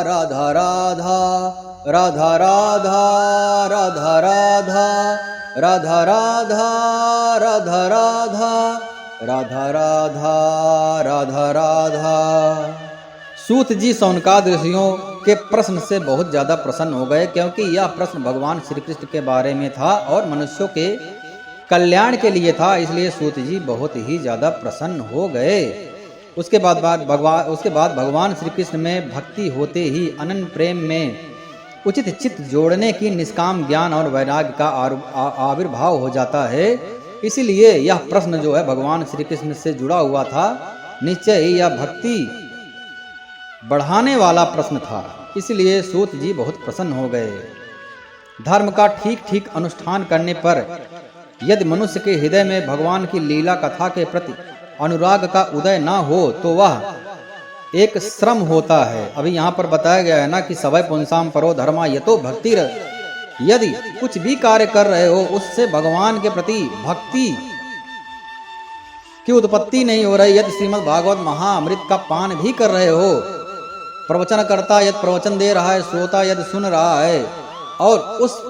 राधा राधा राधा राधा राधा राधा राधा राधा राधा राधा राधा राधा राधा राधा। सूत जी शौनकाद ऋषियों के प्रश्न से बहुत ज्यादा प्रसन्न हो गए, क्योंकि यह प्रश्न भगवान श्री कृष्ण के बारे में था और मनुष्यों के कल्याण के लिए था। इसलिए सूत जी बहुत ही ज्यादा प्रसन्न हो गए। उसके बाद भगवान श्री कृष्ण में भक्ति होते ही अनन्य प्रेम में उचित चित्त जोड़ने की निष्काम ज्ञान और वैराग्य का आविर्भाव हो जाता है। इसलिए यह प्रश्न जो है भगवान श्री कृष्ण से जुड़ा हुआ था। निश्चय ही यह भक्ति बढ़ाने वाला प्रश्न था। इसलिए सूत जी बहुत प्रसन्न हो गए। धर्म का ठीक ठीक अनुष्ठान करने पर यदि मनुष्य के हृदय में भगवान की लीला कथा के प्रति अनुराग का उदय ना हो तो वह एक श्रम होता है। अभी यहाँ पर बताया गया है ना कि सवै पुंसाम परो धर्मा यतो भक्ति। यदि कुछ भी कार्य कर रहे हो उससे भगवान के प्रति भक्ति की उत्पत्ति नहीं हो रही, यदि श्रीमद् भागवत महाअमृत का पान भी कर रहे हो, प्रवचन करता यदि प्रवचन दे रहा है, श्रोता यदि सुन रहा है और उस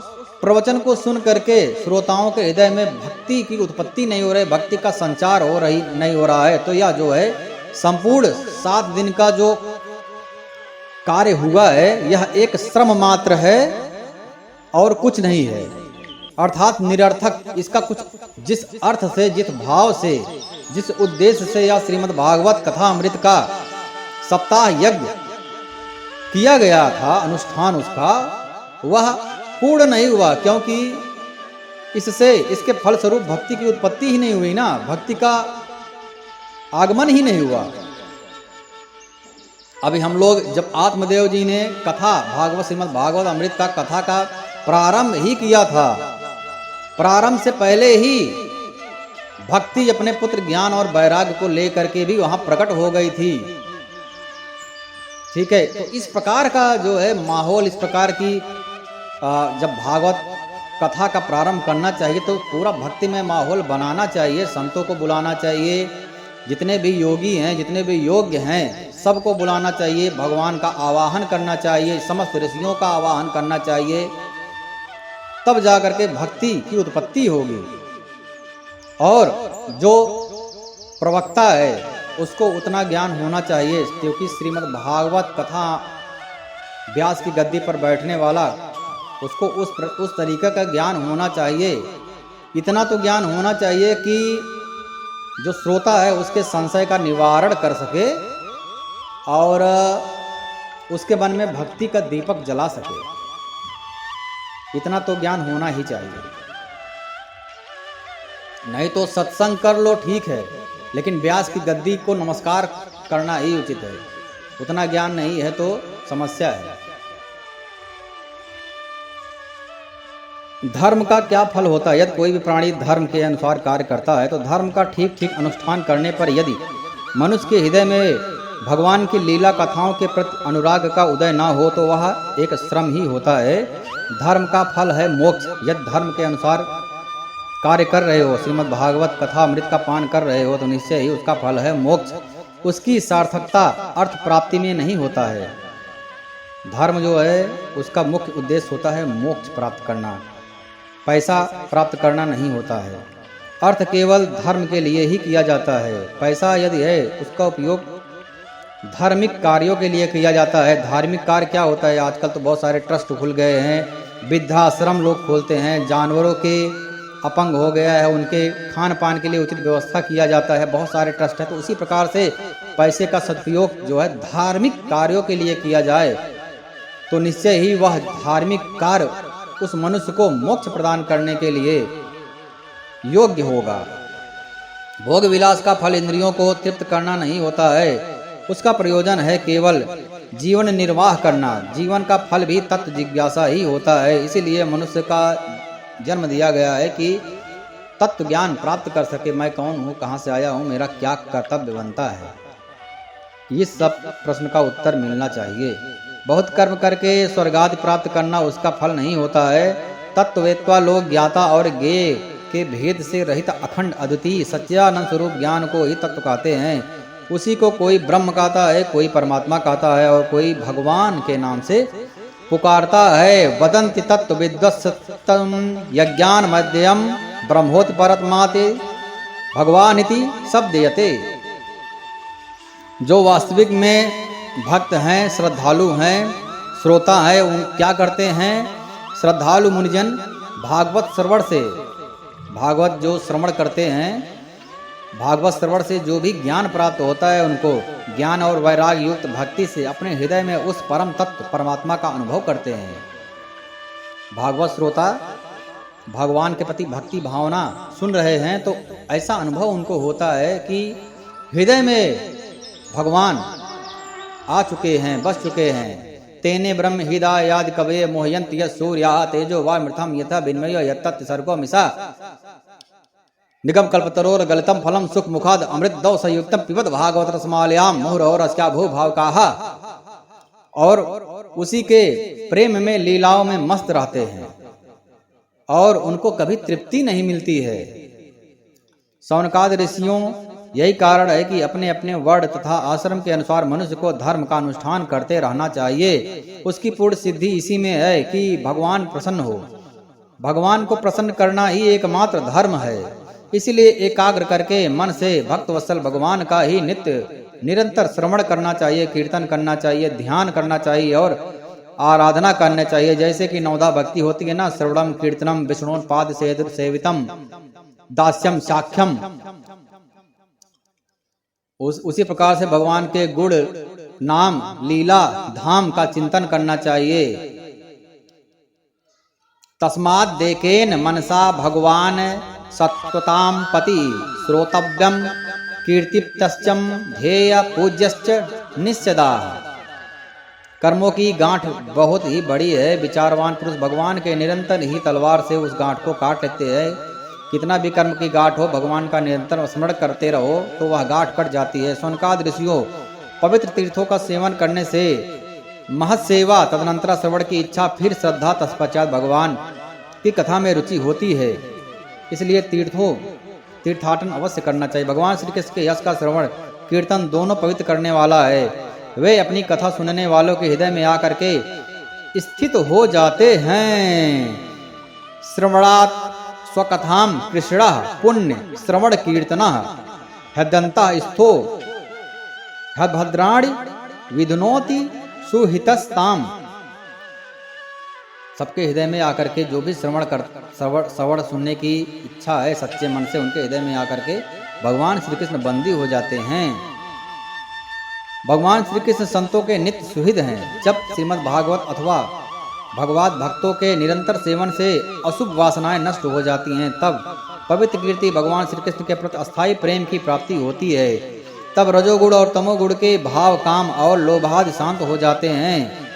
प्रवचन को सुन करके श्रोताओं के हृदय में भक्ति की उत्पत्ति नहीं हो रही, भक्ति का संचार नहीं हो रहा है, तो यह जो है संपूर्ण 7 दिन का जो कार्य हुआ है यह एक श्रम मात्र है और कुछ नहीं है, अर्थात निरर्थक। इसका कुछ जिस अर्थ से, जिस भाव से, जिस उद्देश्य से यह श्रीमद् भागवत कथा अमृत का सप्ताह यज्ञ किया गया था, अनुष्ठान उसका, वह पूर्ण नहीं हुआ, क्योंकि इससे इसके फल स्वरूप भक्ति की उत्पत्ति ही नहीं हुई ना, भक्ति का आगमन ही नहीं हुआ। अभी हम लोग जब आत्मदेव जी ने कथा भागवत श्रीमद् भागवत अमृत का कथा का प्रारंभ ही किया था, प्रारंभ से पहले ही भक्ति अपने पुत्र ज्ञान और वैराग्य को लेकर के भी वहां प्रकट हो गई थी। ठीक है, तो इस प्रकार का जो है माहौल, इस प्रकार की जब भागवत कथा का प्रारंभ करना चाहिए तो पूरा भक्ति में माहौल बनाना चाहिए, संतों को बुलाना चाहिए, जितने भी योगी हैं, जितने भी योग्य हैं, सबको बुलाना चाहिए, भगवान का आवाहन करना चाहिए, समस्त ऋषियों का आवाहन करना चाहिए, तब जाकर के भक्ति की उत्पत्ति होगी। और जो प्रवक्ता है उसको उतना ज्ञान होना चाहिए, क्योंकि श्रीमद् भागवत कथा व्यास की गद्दी पर बैठने वाला उसको उस तरीके का ज्ञान होना चाहिए। इतना तो ज्ञान होना चाहिए कि जो श्रोता है उसके संशय का निवारण कर सके और उसके मन में भक्ति का दीपक जला सके। इतना तो ज्ञान होना ही चाहिए। नहीं तो सत्संग कर लो ठीक है, लेकिन व्यास की गद्दी को नमस्कार करना ही उचित है। उतना ज्ञान नहीं है तो समस्या है। धर्म का क्या फल होता है? यदि कोई भी प्राणी धर्म के अनुसार कार्य करता है तो धर्म का ठीक ठीक अनुष्ठान करने पर यदि मनुष्य के हृदय में भगवान की लीला कथाओं के प्रति अनुराग का उदय ना हो तो वह एक श्रम ही होता है। धर्म का फल है मोक्ष। यदि धर्म के अनुसार कार्य कर रहे हो, श्रीमद् भागवत कथा अमृत का पान कर रहे हो, तो निश्चय ही उसका फल है मोक्ष। उसकी सार्थकता अर्थ प्राप्ति में नहीं होता है। धर्म जो है उसका मुख्य उद्देश्य होता है मोक्ष प्राप्त करना, पैसा प्राप्त करना नहीं होता है। अर्थ केवल धर्म के लिए ही किया जाता है। पैसा यदि है उसका उपयोग धार्मिक कार्यों के लिए किया जाता है। धार्मिक कार्य क्या होता है? आजकल तो बहुत सारे ट्रस्ट खुल गए हैं, वृद्धाश्रम लोग खोलते हैं, जानवरों के अपंग हो गया है उनके खान पान के लिए उचित व्यवस्था किया जाता है, बहुत सारे ट्रस्ट है। तो उसी प्रकार से पैसे का सदुपयोग जो है धार्मिक कार्यों के लिए किया जाए तो निश्चय ही वह धार्मिक कार्य उस मनुष्य को मोक्ष प्रदान करने के लिए योग्य होगा। भोग विलास का फल इंद्रियों को तृप्त करना नहीं होता है, उसका प्रयोजन है केवल जीवन निर्वाह करना। जीवन का फल भी तत्व जिज्ञासा ही होता है। इसीलिए मनुष्य का जन्म दिया गया है कि तत्व ज्ञान प्राप्त कर सके। मैं कौन हूँ, कहाँ से आया हूँ, मेरा क्या कर्तव्य बनता है, इस सब प्रश्न का उत्तर मिलना चाहिए। बहुत कर्म करके स्वर्गादि प्राप्त करना उसका फल नहीं होता है। तत्ववेत्ता लोग ज्ञाता और ज्ञेय के भेद से रहित अखंड अद्वितीय सच्चिदानंद स्वरूप ज्ञान को ही तत्व कहते हैं। उसी को कोई ब्रह्म कहता है, कोई परमात्मा कहता है और कोई भगवान के नाम से पुकारता है। वदन्ति तत्व विद्वत्सतम यज्ञान मध्यम ब्रह्मोत परमाते भगवानिति शब्दयते। जो वास्तविक में भक्त हैं, श्रद्धालु हैं, श्रोता है, उन क्या करते हैं? श्रद्धालु मुनिजन भागवत श्रवण से, भागवत जो श्रवण करते हैं, भागवत श्रवण से जो भी ज्ञान प्राप्त होता है, उनको ज्ञान और वैराग युक्त भक्ति से अपने हृदय में उस परम तत्व परमात्मा का अनुभव करते हैं। भागवत श्रोता भगवान के प्रति भक्ति भावना सुन रहे हैं तो ऐसा अनुभव उनको होता है कि हृदय में भगवान आ चुके हैं, बस चुके हैं। तेने ब्रह्म हृदयादि कवये मोहयन्ति यत् सूर्या तेजो वामृथम यथा विन्मयो यत्तत् सर्गो मिषा निगम कल्पतरोर गलितम फलम सुख मुखाद अमृत दौ संयुक्तम पिबत भागवत रसमालयाम मुहुरहोर अस्या भू भावकाहा। और उसी के प्रेम में, लीलाओं में मस्त रहते हैं और उनको कभी तृप्ति नहीं मिलती है। शौनकादि ऋषियों यही कारण है कि अपने अपने वर्ण तथा आश्रम के अनुसार मनुष्य को धर्म का अनुष्ठान करते रहना चाहिए। उसकी पूर्ण सिद्धि इसी में है कि भगवान प्रसन्न हो। भगवान को प्रसन्न करना ही एकमात्र धर्म है। इसलिए एकाग्र करके मन से भक्त वत्सल भगवान का ही नित्य निरंतर श्रवण करना चाहिए, कीर्तन करना चाहिए, ध्यान करना चाहिए और आराधना करना चाहिए। जैसे कि नवधा भक्ति होती है ना, श्रवणम कीर्तनम विष्णुपाद सेवितम दास्यम साख्यम, उसी प्रकार से भगवान के गुण नाम लीला धाम का चिंतन करना चाहिए। तस्मात् देखेन मनसा भगवान सत्वताम पति श्रोतव्यम कीर्तिप्तश्चम ध्येय पूज्यश्च निश्चदा। कर्मों की गांठ बहुत ही बड़ी है। विचारवान पुरुष भगवान के निरंतर ही तलवार से उस गांठ को काट लेते हैं। कितना भी कर्म की गांठ हो, भगवान का निरंतर स्मरण करते रहो तो वह गांठ कट जाती है। शौनकादि ऋषियों पवित्र तीर्थों का सेवन करने से महत सेवा, तदनंतर श्रवण की इच्छा, फिर श्रद्धा, तत्पश्चात भगवान की कथा में रुचि होती है। इसलिए तीर्थाटन अवश्य करना चाहिए। भगवान श्री कृष्ण के यश का श्रवण कीर्तन दोनों पवित्र करने वाला है। वे अपनी कथा सुनने वालों के हृदय में आकर के स्थित हो जाते हैं। श्रवणात् स्वकथाम कृष्ण पुण्य श्रवण कीर्तन हृदयंता स्थो भद्राणि विधुनोति सुहितस्ताम। सबके हृदय में आकर के जो भी श्रवण सुनने की इच्छा है सच्चे मन से, उनके हृदय में आकर के भगवान श्री कृष्ण बंदी हो जाते हैं। भगवान श्री कृष्ण संतों के नित्य सुहृद हैं। जब श्रीमद् भागवत अथवा भगवत भक्तों के निरंतर सेवन से अशुभ वासनाएं नष्ट हो जाती हैं, तब पवित्र कीर्ति भगवान श्री कृष्ण के प्रति अस्थायी प्रेम की प्राप्ति होती है। तब रजोगुण और तमोगुण के भाव, काम और लोभादि शांत हो जाते हैं।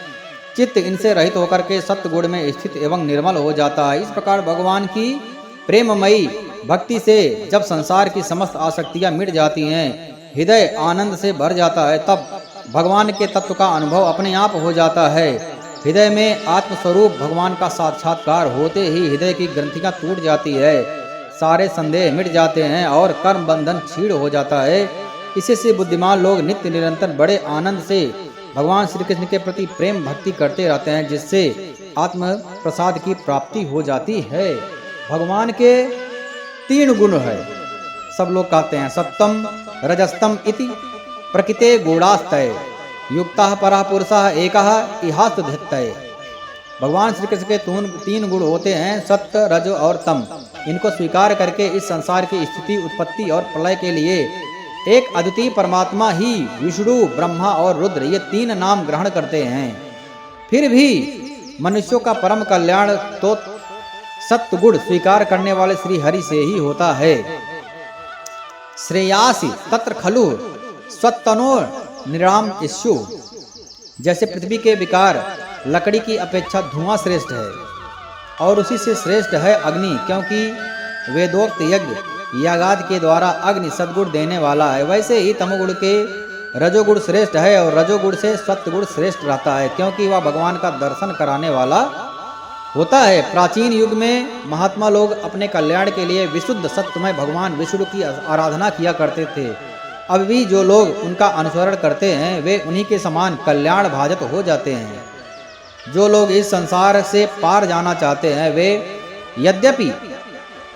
चित्त इनसे रहित होकर के सत्य गुण में स्थित एवं निर्मल हो जाता है। इस प्रकार भगवान की प्रेममयी भक्ति से जब संसार की समस्त आसक्तियां मिट जाती हैं, हृदय आनंद से भर जाता है, तब भगवान के तत्व का अनुभव अपने आप हो जाता है। हृदय में आत्मस्वरूप भगवान का साक्षात्कार होते ही हृदय की ग्रंथियां टूट जाती है, सारे संदेह मिट जाते हैं और कर्म बंधन छीड़ हो जाता है। इसी से बुद्धिमान लोग नित्य निरंतर बड़े आनंद से भगवान श्री कृष्ण के प्रति प्रेम भक्ति करते रहते हैं, जिससे आत्म प्रसाद की प्राप्ति हो जाती है। भगवान के 3 गुण है। सब लोग कहते हैं सप्तम रजस्तम इति प्रकृते गुणास्तय युक्तः परः पुरुषः एकः इहास्तु धत्तय। भगवान श्री कृष्ण के 3 गुण होते हैं, सत्य, रज और तम। इनको स्वीकार करके इस संसार की स्थिति, उत्पत्ति और प्रलय के लिए एक अद्वितीय परमात्मा ही विष्णु, ब्रह्मा और रुद्र, ये 3 नाम ग्रहण करते हैं। फिर भी मनुष्यों का परम कल्याण तो सत्य गुण स्वीकार करने वाले श्री हरि से ही होता है। श्रेयासी तत्र खलु स्वतनो निराम इष्यु। जैसे पृथ्वी के विकार लकड़ी की अपेक्षा धुआं श्रेष्ठ है और उसी से श्रेष्ठ है अग्नि, क्योंकि वेदोक्त यज्ञ यागाद के द्वारा अग्नि सद्गुण देने वाला है। वैसे ही तमोगुण के रजोगुण श्रेष्ठ है और रजोगुण से सत्गुण श्रेष्ठ रहता है, क्योंकि वह भगवान का दर्शन कराने वाला होता है। प्राचीन युग में महात्मा लोग अपने कल्याण के लिए विशुद्ध सत्यमय भगवान विष्णु की आराधना किया करते थे। अब भी जो लोग उनका अनुसरण करते हैं वे उन्हीं के समान कल्याण भाजक हो जाते हैं। जो लोग इस संसार से पार जाना चाहते हैं वे यद्यपि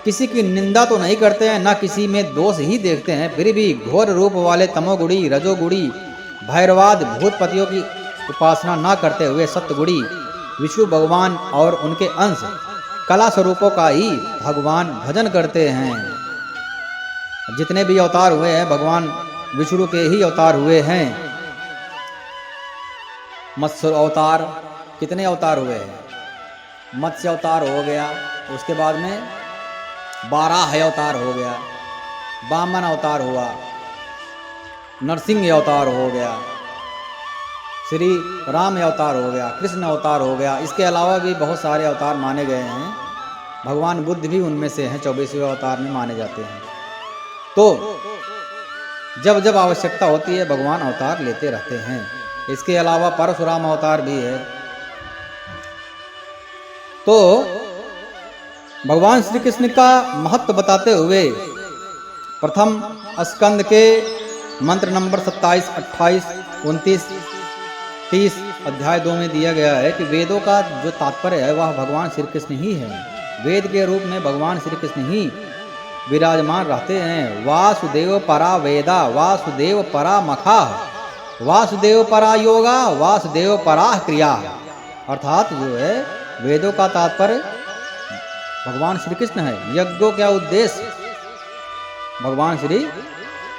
किसी की निंदा तो नहीं करते हैं, न किसी में दोष ही देखते हैं, फिर भी घोर रूप वाले तमोगुणी, रजोगुणी, भैरवाद, भूतपतियों की उपासना न करते हुए सत्गुणी विष्णु भगवान और उनके अंश कला स्वरूपों का ही भगवान भजन करते हैं। जितने भी अवतार हुए हैं भगवान विष्णु के ही अवतार हुए हैं। मत्स्य अवतार, कितने अवतार हुए हैं? मत्स्य अवतार हो गया, उसके बाद में 12 अवतार हो गया, वामन अवतार हुआ, नरसिंह अवतार हो गया, श्री राम अवतार हो गया, कृष्ण अवतार हो गया। इसके अलावा भी बहुत सारे अवतार माने गए हैं। भगवान बुद्ध भी उनमें से हैं, 24वें अवतार में माने जाते हैं। तो जब जब आवश्यकता होती है भगवान अवतार लेते रहते हैं। इसके अलावा परशुराम अवतार भी है। तो भगवान श्री कृष्ण का महत्व बताते हुए प्रथम स्कंद के मंत्र नंबर 27, 28, 29, 30 अध्याय 2 में दिया गया है कि वेदों का जो तात्पर्य है वह भगवान श्री कृष्ण ही है। वेद के रूप में भगवान श्री कृष्ण ही विराजमान रहते हैं। वासुदेव परा वेदा, वासुदेव परा मखा, वासुदेव परा योगा, वासुदेव परा क्रिया। अर्थात जो है वेदों का तात्पर्य भगवान श्री कृष्ण है। यज्ञों का उद्देश्य भगवान श्री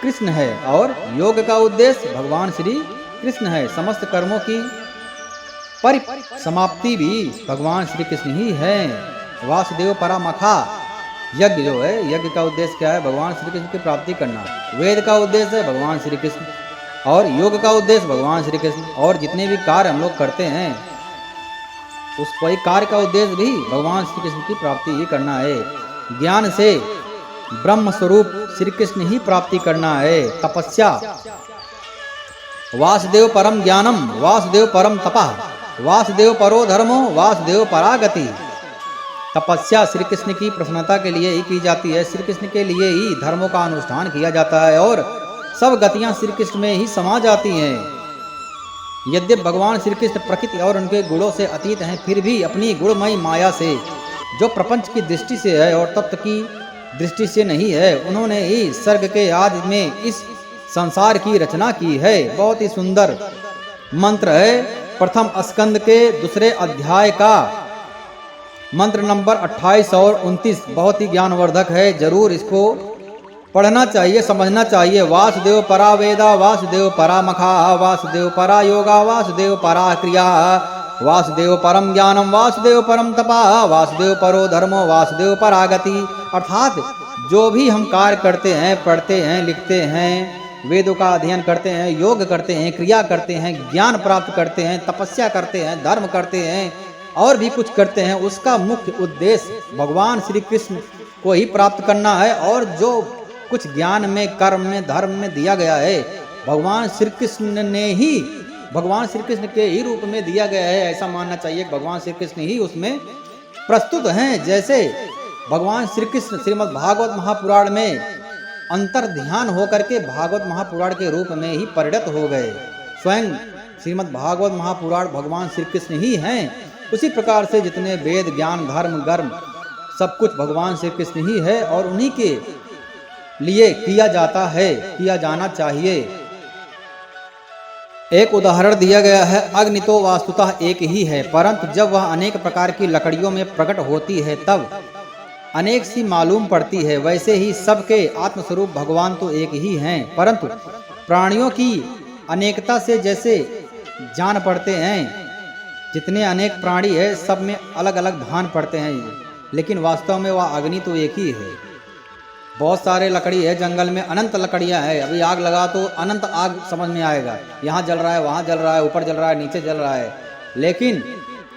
कृष्ण है और योग का उद्देश्य भगवान श्री कृष्ण है। समस्त कर्मों की परिसमाप्ति भी भगवान श्री कृष्ण ही है। वासुदेव परामखा, यज्ञ जो है, यज्ञ का उद्देश्य क्या है? भगवान श्री कृष्ण की प्राप्ति करना। वेद का उद्देश्य है भगवान श्री कृष्ण और योग का उद्देश्य भगवान श्री कृष्ण। और जितने भी कार्य हम लोग करते हैं उस कोई कार्य का उद्देश्य भी भगवान श्री कृष्ण की प्राप्ति ही करना है। ज्ञान से ब्रह्म स्वरूप श्री कृष्ण ही प्राप्ति करना है। तपस्या, वासुदेव परम ज्ञानम, वासुदेव परम तपः, वासुदेव परो धर्मो, वासुदेव परागति। तपस्या श्री कृष्ण की प्रसन्नता के लिए ही की जाती है। श्री कृष्ण के लिए ही धर्मों का अनुष्ठान किया जाता है और सब गतियां श्री कृष्ण में ही समा जाती हैं। यद्यपि भगवान श्री कृष्ण प्रकृति और उनके गुणों से अतीत हैं, फिर भी अपनी गुणमयी माया से जो प्रपंच की दृष्टि से है और तत्व की दृष्टि से नहीं है, उन्होंने ही सर्ग के आदि में इस संसार की रचना की है। बहुत ही सुंदर मंत्र है। प्रथम स्कंद के 2 अध्याय का मंत्र नंबर 28 और 29 बहुत ही ज्ञानवर्धक है। जरूर इसको पढ़ना चाहिए, समझना चाहिए। वासुदेव परा वेदा, वासुदेव परा मखा, वासुदेव परा योगा, वासुदेव परा क्रिया, वासुदेव परम ज्ञानम, वासुदेव परम तपा, वासुदेव परो धर्मो, वासुदेव परागति। अर्थात जो भी हम कार्य करते हैं, पढ़ते हैं, लिखते हैं, वेदों का अध्ययन करते हैं, योग करते हैं, क्रिया करते हैं, ज्ञान प्राप्त करते हैं, तपस्या करते हैं, धर्म करते हैं और भी कुछ करते हैं, उसका मुख्य उद्देश्य भगवान श्री कृष्ण को ही प्राप्त करना है। और जो कुछ ज्ञान में, कर्म में, धर्म में दिया गया है भगवान श्री कृष्ण ने ही, भगवान श्री कृष्ण के ही रूप में दिया गया है। ऐसा मानना चाहिए कि भगवान श्री कृष्ण ही उसमें प्रस्तुत हैं। जैसे भगवान श्री कृष्ण श्रीमद् भागवत महापुराण में अंतर ध्यान होकर के भागवत महापुराण के रूप में ही परिणत हो गए। स्वयं श्रीमद् भागवत महापुराण भगवान श्री कृष्ण ही हैं। उसी प्रकार से जितने वेद, ज्ञान, धर्म, कर्म सब कुछ भगवान श्री कृष्ण ही है और उन्हीं के लिए किया जाता है, किया जाना चाहिए। एक उदाहरण दिया गया है। अग्नि तो वास्तुतः एक ही है, परंतु जब वह अनेक प्रकार की लकड़ियों में प्रकट होती है तब अनेक सी मालूम पड़ती है। वैसे ही सबके आत्मस्वरूप भगवान तो एक ही हैं, परंतु प्राणियों की अनेकता से जैसे जान पड़ते हैं। जितने अनेक प्राणी है सब में अलग अलग भान पड़ते हैं, लेकिन वास्तव में वह अग्नि तो एक ही है। बहुत सारे लकड़ी है, जंगल में अनंत लकड़ियां है। अभी आग लगा तो अनंत आग समझ में आएगा, यहाँ जल रहा है, वहाँ जल रहा है, ऊपर जल रहा है, नीचे जल रहा है, लेकिन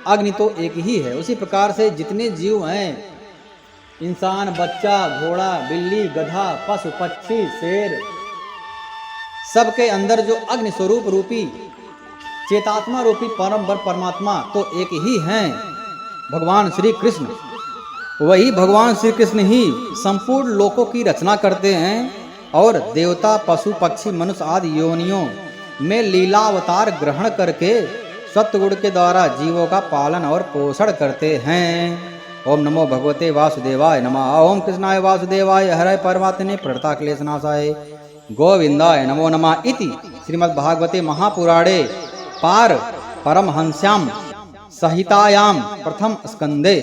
अग्नि तो एक ही है। उसी प्रकार से जितने जीव हैं, इंसान, बच्चा, घोड़ा, बिल्ली, गधा, पशु, पक्षी, शेर, सबके अंदर जो अग्नि स्वरूप रूपी चेतात्मा रूपी परम परमात्मा तो एक ही हैं, भगवान श्री कृष्ण। वही भगवान श्री कृष्ण ही संपूर्ण लोकों की रचना करते हैं और देवता पशु पक्षी मनुष्य आदि योनियों में लीला अवतार ग्रहण करके सत्गुण के द्वारा जीवों का पालन और पोषण करते हैं। ओम नमो भगवते वासुदेवाय नमः। ओम कृष्णाय वासुदेवाय हरे परमात्मने प्रणता क्लेशनाशाय गोविंदाय नमो नमः। इति श्रीमद्भागवते महापुराणे पार परमहंस्याम संहितायां प्रथम स्कंदे